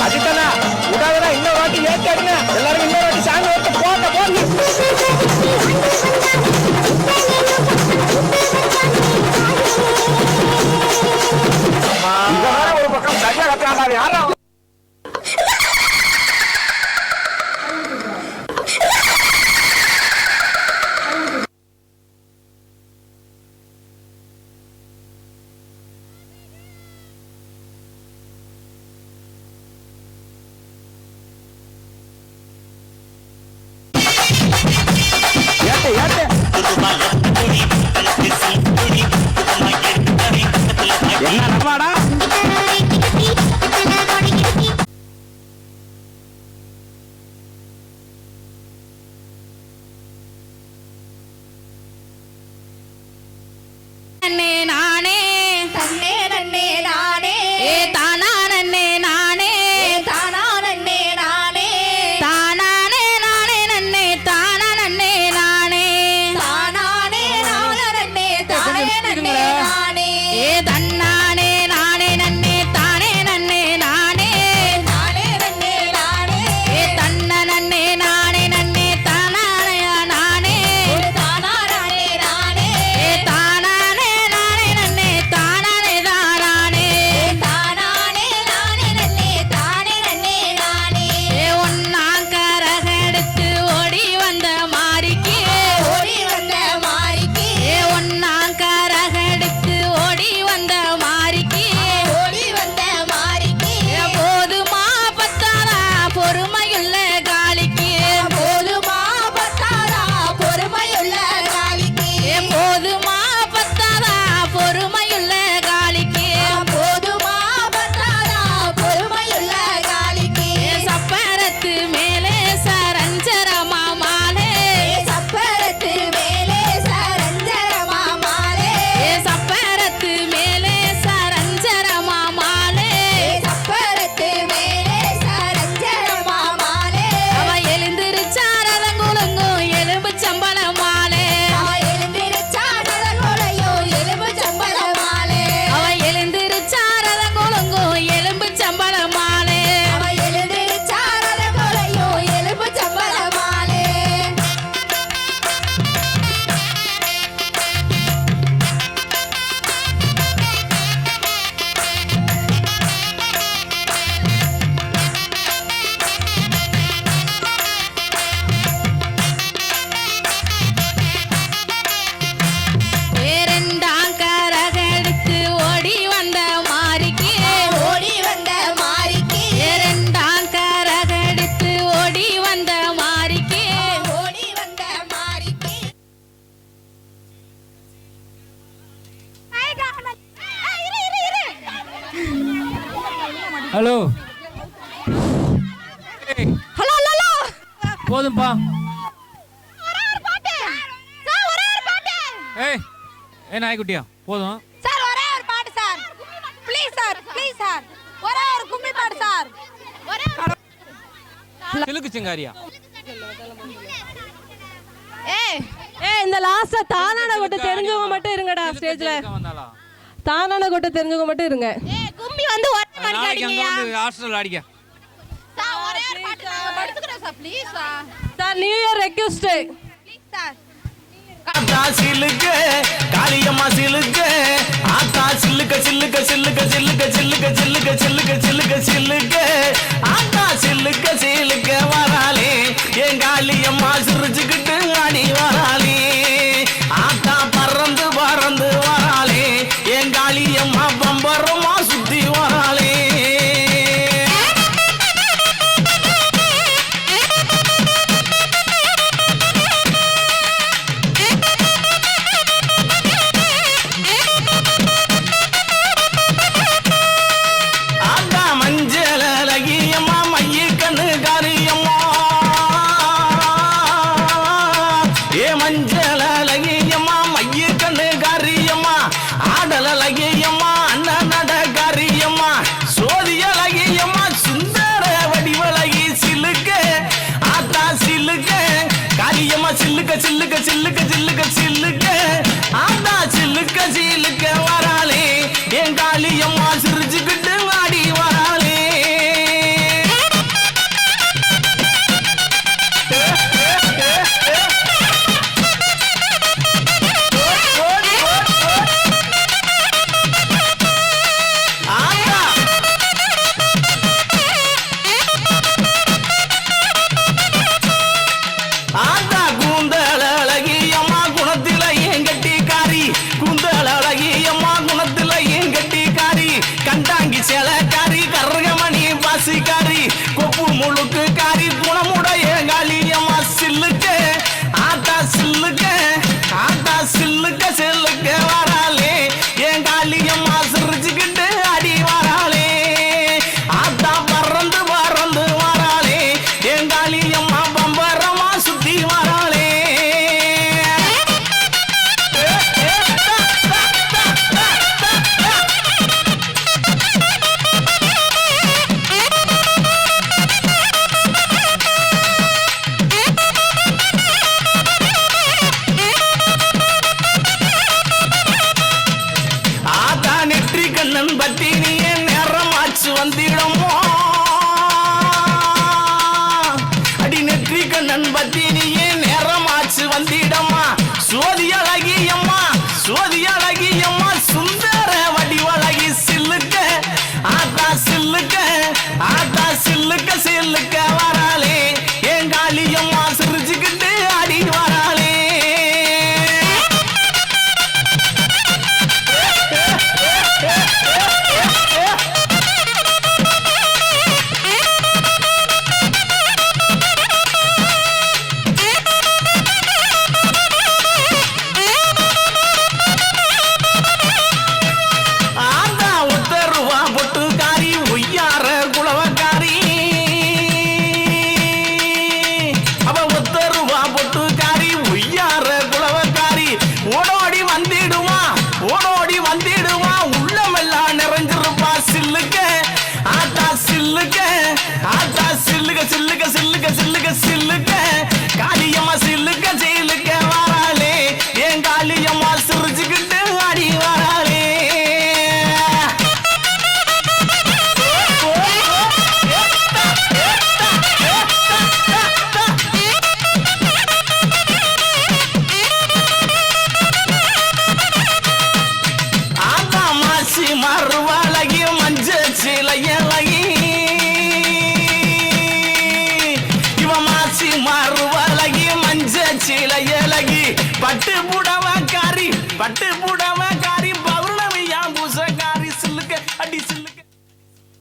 அஜித்தனா உடாதடா, இன்னொரு வாட்டி ஏத்தாடுங்க. எல்லாரும் இன்னொரு வாட்டி சாங் ஓட்டு போங்க போங்க. ஒரு பக்கம் சரியா கத்துறாங்க. யாரா என்ன நம்மாடா நானே தன்னே நன்னே நானே ஏ தானா நன்னே நானே தானா நன்னே நானே தானானே நானே நன்னே தானா நன்னே நானே தானானே நானே நன்னே தானே நன்னே நானே ஏ தன்னானே நானே நன்னே தானே நன்னே நானே தானே நன்னே நானே ஏ தன்ன நன்னே நானே நன்னே தானானே நானே தானா நானே நானே ஏ தானானே நானே நன்னே தானானே தானானே தானானே நானே நன்னே தானே நன்னே நானே ஏ ஒன்னாம் கரகெடுத்து ஓடி வந்த மாரிக்கு ஓடி வந்த மாரிக்கு ஏ ஒன்னாம் கரகெடுத்து ஓடி வந்த மாரிக்கு ஓடி வந்த மாரிக்கு ஏ போதுமா பத்தாதா பொறுமையுள்ள காலிக்கு போதுமா பத்தாதா பொறுமையுள்ள காலிக்கு ஏ போதுமா பத்தாதா பொறுமையுள்ள காலிக்கு போதுமா பத்தாதா பொறுமையுள்ள காலிக்கு ஏ சப்பரத்து மேலே சரஞ்சரமா மாலே சப்பரத்து மேலே சரஞ்சரமா மாலே ஏ சப்பரத்து மேலே சரஞ்சரமா மாலே சப்பரத்து மேலே சரஞ்சரமா மாலே அவ எழுந்திருச்சாரதங்குலங்கும் எலும்பு சம்பள மாலே அவ எழுந்திருச்சாரதங்குலையும் எலும்பு சம்பள மாலே அவ எழுந்திருச்சாரதங்குலங்கும் எலும்பு சம்பள மாலே அவ எழுந்திருச்சாரதங்குலையும் எலும்பு சம்பள மாலே இரண்டாம் கரகெடுத்து ஓடி வந்த மாரிக்கு ஓடி வந்த மாரிக்கு இரண்டாம் கரகெடுத்து ஓடி வந்த மாரிக்கு ஓடி வந்த மாரிக்கு ஹலோ ஹலோ ஹலோ போதும்பா. ஒரே ஒரு பாட்டு சார், ஒரே ஒரு பாட்டு ஏய் ஏ நாய்க்குட்டியா போதும். சார், ஒரே ஒரு பாட்டு sir, please sir, please sir, ஒரே ஒரு கும்மி பாட்டு சார், ஒரே சிலுக்கு சிங்காரியா ஏய் ஏய் இந்த லாஸ்ட்ல தானான கொட்ட தெரிஞ்சவங்க மட்டும் இருங்கடா ஸ்டேஜ்ல. வந்தாளா தானான கொட்ட தெரிஞ்சவங்க மட்டும் இருங்க. ஏய் கும்மி வந்து ஒரே மாதிரி நாளைக்கு அங்க அடிங்கயா வந்து ஹாஸ்டல் அடிக்க. சார், ஒரே ஒரு பாட்டு நாங்க படுத்துக்கிறோம் sir, please sir, sir new year request. Please sir. ஆத்தா சிலுக்கு காளியம்மா சிலுக்கு ஆத்தா சில்லுக்க சில்லுக்க சில்லுக்க சில்லுக்க சில்லுக்க சில்லுக்க சில்லுக்க சில்லுக்க சில்லுக்கு ஆத்தா சில்லுக்க சிலுக்க வராளே என் காளியம்மா சிரிச்சுக்கிட்டு ஆடி வராளே ஆத்தா பறந்து பறந்து வராளே என் காளியம்மா பம்பரமா சுத்தி வராளே ஆத்தா மஞ்சள் அழகியம்மா மைய கண்ணு காரியம்மா ஏ மஞ்சள் அழகியம்மா மைய கண்ணு காரியம்மா ஆடல் அழகியம்மா அண்ணன் நட காரியம்மா சோதி அழகியம்மா சுந்தர வடிவழகி சிலுக்க ஆத்தா சிலுக்க சில்லுக்க காரியம்மா சில்லுக்க சில்லுக்க சில்லுக்க சில்லுக்க சில்லுக்க ஆத்தா சில்லுக்க சில்லுக்க வராளே என் காளியம்மா சிரிச்சுக்கிட்டு ஆடி வராளே கொப்பு முழுக்கு காரி குணமுடைய காளியம்மா சில்லுக்க ஆத்தா சில்லுக்க ஆத்தா சில்லுக்க சில்லுக்க வராளே என் காளியம்மா சிரிச்சுக்கிட்டு அடி வராளே ஆத்தா பறந்து பறந்து வராளே என் காளியம்மா பம்பரமா சுத்தி வராளே பத்தினியே நேரமாச்சு வந்திடமோ அடி நெற்றி கண்ணன் பத்தினியே நேரமாச்சு வந்திடம்மா சோதி அழகியம்மா சோதி அழகியம்மா சுந்தர வடிவழகி சில்லுக்க ஆத்தா சில்லுக்க ஆத்தா சில்லுக்க சில்லுக்க வராளே என் காளியம்மா சிரிச்சுக்கிட்டு அடி வராளே சில்லுக்க சில்லுக்க சில்லுக்க சில்லுக்க